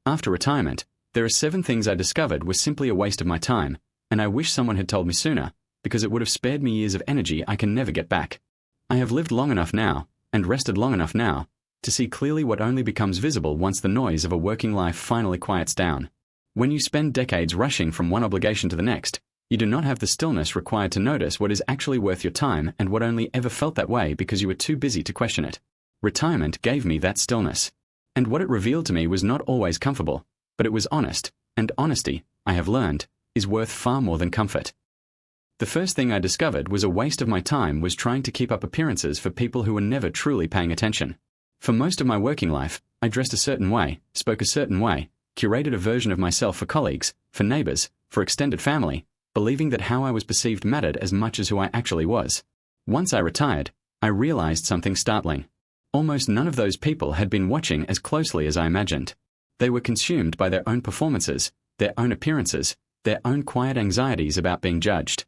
After retirement, there are 7 things I discovered were simply a waste of my time, and I wish someone had told me sooner, because it would have spared me years of energy I can never get back. I have lived long enough now, and rested long enough now, to see clearly what only becomes visible once the noise of a working life finally quiets down. When you spend decades rushing from one obligation to the next, you do not have the stillness required to notice what is actually worth your time and what only ever felt that way because you were too busy to question it. Retirement gave me that stillness. And what it revealed to me was not always comfortable, but it was honest, and honesty, I have learned, is worth far more than comfort. The first thing I discovered was a waste of my time was trying to keep up appearances for people who were never truly paying attention. For most of my working life, I dressed a certain way, spoke a certain way, curated a version of myself for colleagues, for neighbors, for extended family, believing that how I was perceived mattered as much as who I actually was. Once I retired, I realized something startling. Almost none of those people had been watching as closely as I imagined. They were consumed by their own performances, their own appearances, their own quiet anxieties about being judged.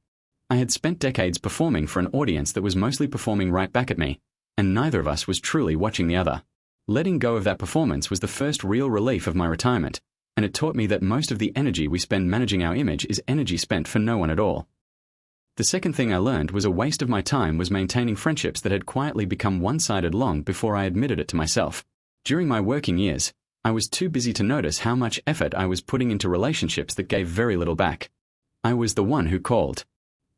I had spent decades performing for an audience that was mostly performing right back at me, and neither of us was truly watching the other. Letting go of that performance was the first real relief of my retirement, and it taught me that most of the energy we spend managing our image is energy spent for no one at all. The second thing I learned was a waste of my time was maintaining friendships that had quietly become one-sided long before I admitted it to myself. During my working years, I was too busy to notice how much effort I was putting into relationships that gave very little back. I was the one who called.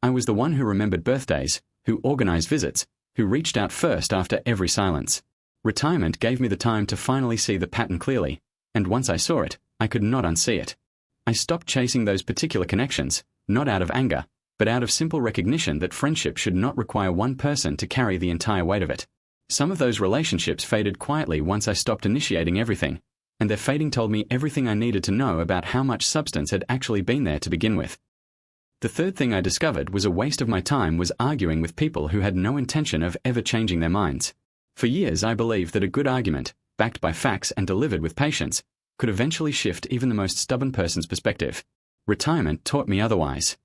I was the one who remembered birthdays, who organized visits, who reached out first after every silence. Retirement gave me the time to finally see the pattern clearly, and once I saw it, I could not unsee it. I stopped chasing those particular connections, not out of anger, but out of simple recognition that friendship should not require one person to carry the entire weight of it. Some of those relationships faded quietly once I stopped initiating everything, and their fading told me everything I needed to know about how much substance had actually been there to begin with. The third thing I discovered was a waste of my time was arguing with people who had no intention of ever changing their minds. For years I believed that a good argument, backed by facts and delivered with patience, could eventually shift even the most stubborn person's perspective. Retirement taught me otherwise.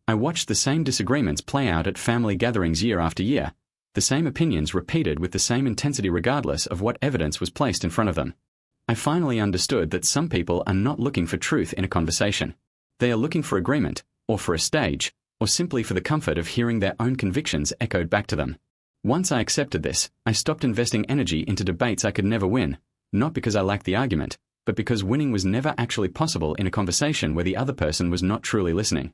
I watched the same disagreements play out at family gatherings year after year, the same opinions repeated with the same intensity regardless of what evidence was placed in front of them. I finally understood that some people are not looking for truth in a conversation. They are looking for agreement, or for a stage, or simply for the comfort of hearing their own convictions echoed back to them. Once I accepted this, I stopped investing energy into debates I could never win, not because I lacked the argument, but because winning was never actually possible in a conversation where the other person was not truly listening.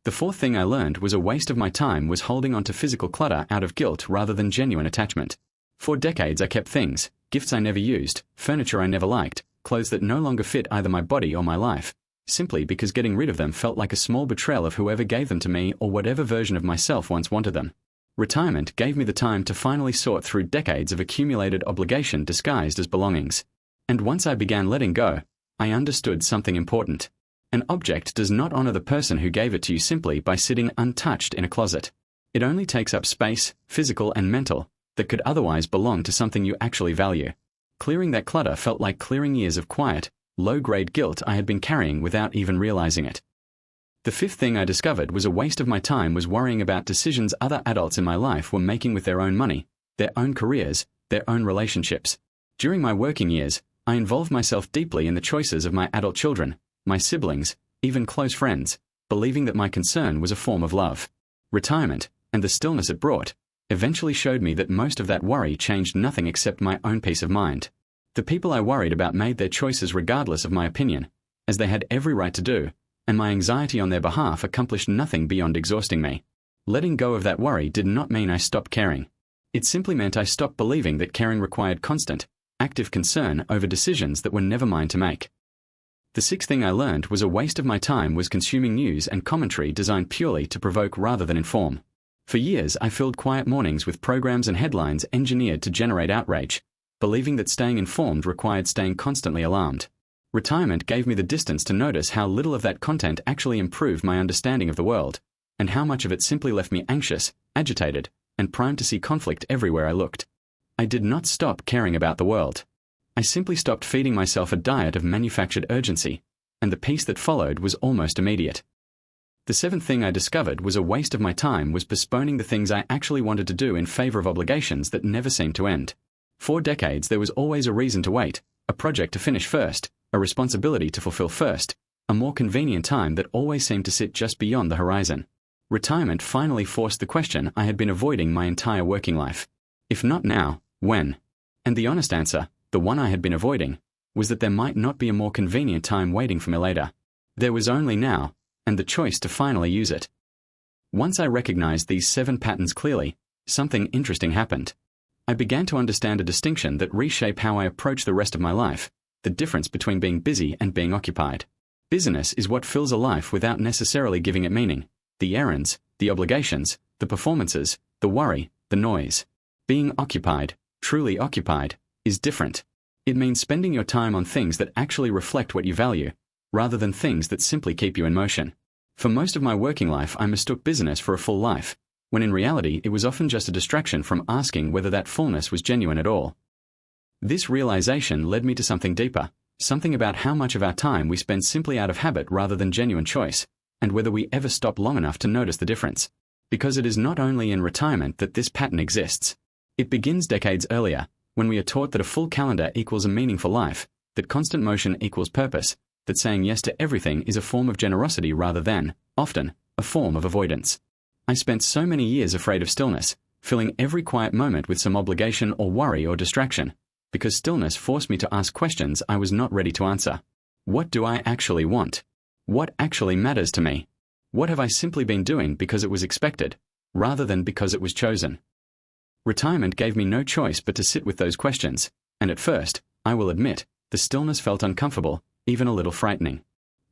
The fourth thing I learned was a waste of my time was holding on to physical clutter out of guilt rather than genuine attachment. For decades I kept things, gifts I never used, furniture I never liked, clothes that no longer fit either my body or my life, simply because getting rid of them felt like a small betrayal of whoever gave them to me or whatever version of myself once wanted them. Retirement gave me the time to finally sort through decades of accumulated obligation disguised as belongings. And once I began letting go, I understood something important. An object does not honor the person who gave it to you simply by sitting untouched in a closet. It only takes up space, physical and mental, that could otherwise belong to something you actually value. Clearing that clutter felt like clearing years of quiet, low-grade guilt I had been carrying without even realizing it. The fifth thing I discovered was a waste of my time was worrying about decisions other adults in my life were making with their own money, their own careers, their own relationships. During my working years, I involved myself deeply in the choices of my adult children, my siblings, even close friends, believing that my concern was a form of love. Retirement, and the stillness it brought, eventually showed me that most of that worry changed nothing except my own peace of mind. The people I worried about made their choices regardless of my opinion, as they had every right to do, and my anxiety on their behalf accomplished nothing beyond exhausting me. Letting go of that worry did not mean I stopped caring. It simply meant I stopped believing that caring required constant, active concern over decisions that were never mine to make. The sixth thing I learned was a waste of my time was consuming news and commentary designed purely to provoke rather than inform. For years I filled quiet mornings with programs and headlines engineered to generate outrage, believing that staying informed required staying constantly alarmed. Retirement gave me the distance to notice how little of that content actually improved my understanding of the world, and how much of it simply left me anxious, agitated, and primed to see conflict everywhere I looked. I did not stop caring about the world. I simply stopped feeding myself a diet of manufactured urgency, and the peace that followed was almost immediate. The seventh thing I discovered was a waste of my time was postponing the things I actually wanted to do in favor of obligations that never seemed to end. For decades there was always a reason to wait, a project to finish first, a responsibility to fulfill first, a more convenient time that always seemed to sit just beyond the horizon. Retirement finally forced the question I had been avoiding my entire working life. If not now, when? And the honest answer, the one I had been avoiding, was that there might not be a more convenient time waiting for me later. There was only now, and the choice to finally use it. Once I recognized these 7 patterns clearly, something interesting happened. I began to understand a distinction that reshaped how I approach the rest of my life, the difference between being busy and being occupied. Busyness is what fills a life without necessarily giving it meaning. The errands, the obligations, the performances, the worry, the noise. Being occupied, truly occupied, is different. It means spending your time on things that actually reflect what you value, rather than things that simply keep you in motion. For most of my working life, I mistook busyness for a full life, when in reality it was often just a distraction from asking whether that fullness was genuine at all. This realization led me to something deeper, something about how much of our time we spend simply out of habit rather than genuine choice, and whether we ever stop long enough to notice the difference. Because it is not only in retirement that this pattern exists. It begins decades earlier, when we are taught that a full calendar equals a meaningful life, that constant motion equals purpose, that saying yes to everything is a form of generosity rather than, often, a form of avoidance. I spent so many years afraid of stillness, filling every quiet moment with some obligation or worry or distraction, because stillness forced me to ask questions I was not ready to answer. What do I actually want? What actually matters to me? What have I simply been doing because it was expected, rather than because it was chosen? Retirement gave me no choice but to sit with those questions, and at first, I will admit, the stillness felt uncomfortable, even a little frightening.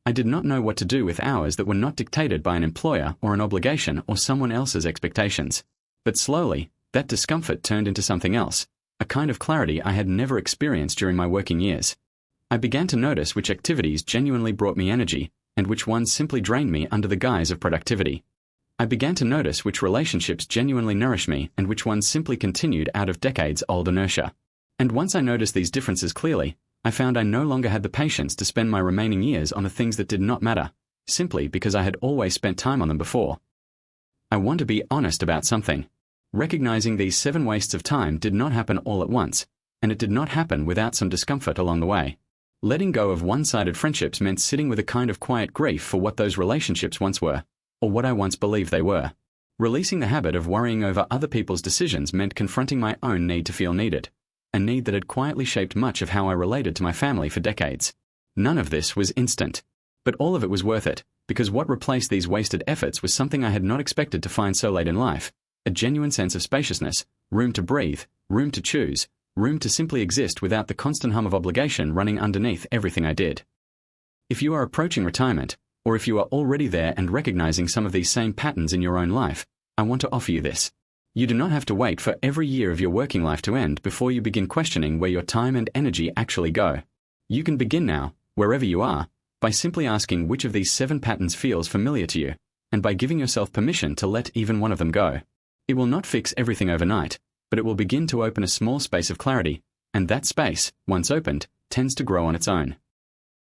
I did not know what to do with hours that were not dictated by an employer or an obligation or someone else's expectations. But slowly, that discomfort turned into something else, a kind of clarity I had never experienced during my working years. I began to notice which activities genuinely brought me energy, and which ones simply drained me under the guise of productivity. I began to notice which relationships genuinely nourished me and which ones simply continued out of decades-old inertia. And once I noticed these differences clearly, I found I no longer had the patience to spend my remaining years on the things that did not matter, simply because I had always spent time on them before. I want to be honest about something. Recognizing these 7 wastes of time did not happen all at once, and it did not happen without some discomfort along the way. Letting go of one-sided friendships meant sitting with a kind of quiet grief for what those relationships once were, or what I once believed they were. Releasing the habit of worrying over other people's decisions meant confronting my own need to feel needed, a need that had quietly shaped much of how I related to my family for decades. None of this was instant, but all of it was worth it, because what replaced these wasted efforts was something I had not expected to find so late in life, a genuine sense of spaciousness, room to breathe, room to choose, room to simply exist without the constant hum of obligation running underneath everything I did. If you are approaching retirement, or if you are already there and recognizing some of these same patterns in your own life, I want to offer you this. You do not have to wait for every year of your working life to end before you begin questioning where your time and energy actually go. You can begin now, wherever you are, by simply asking which of these 7 patterns feels familiar to you, and by giving yourself permission to let even one of them go. It will not fix everything overnight, but it will begin to open a small space of clarity, and that space, once opened, tends to grow on its own.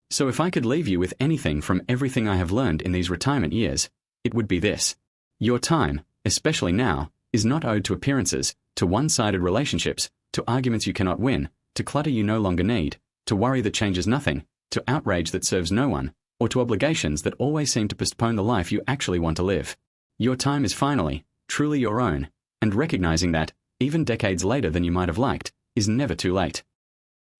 So if I could leave you with anything from everything I have learned in these retirement years, it would be this. Your time, especially now, is not owed to appearances, to one-sided relationships, to arguments you cannot win, to clutter you no longer need, to worry that changes nothing, to outrage that serves no one, or to obligations that always seem to postpone the life you actually want to live. Your time is finally, truly your own, and recognizing that, even decades later than you might have liked, is never too late.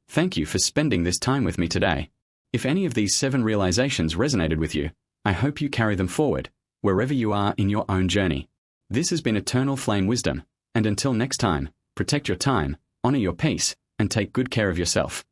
Thank you for spending this time with me today. If any of these 7 realizations resonated with you, I hope you carry them forward, wherever you are in your own journey. This has been Eternal Flame Wisdom, and until next time, protect your time, honor your peace, and take good care of yourself.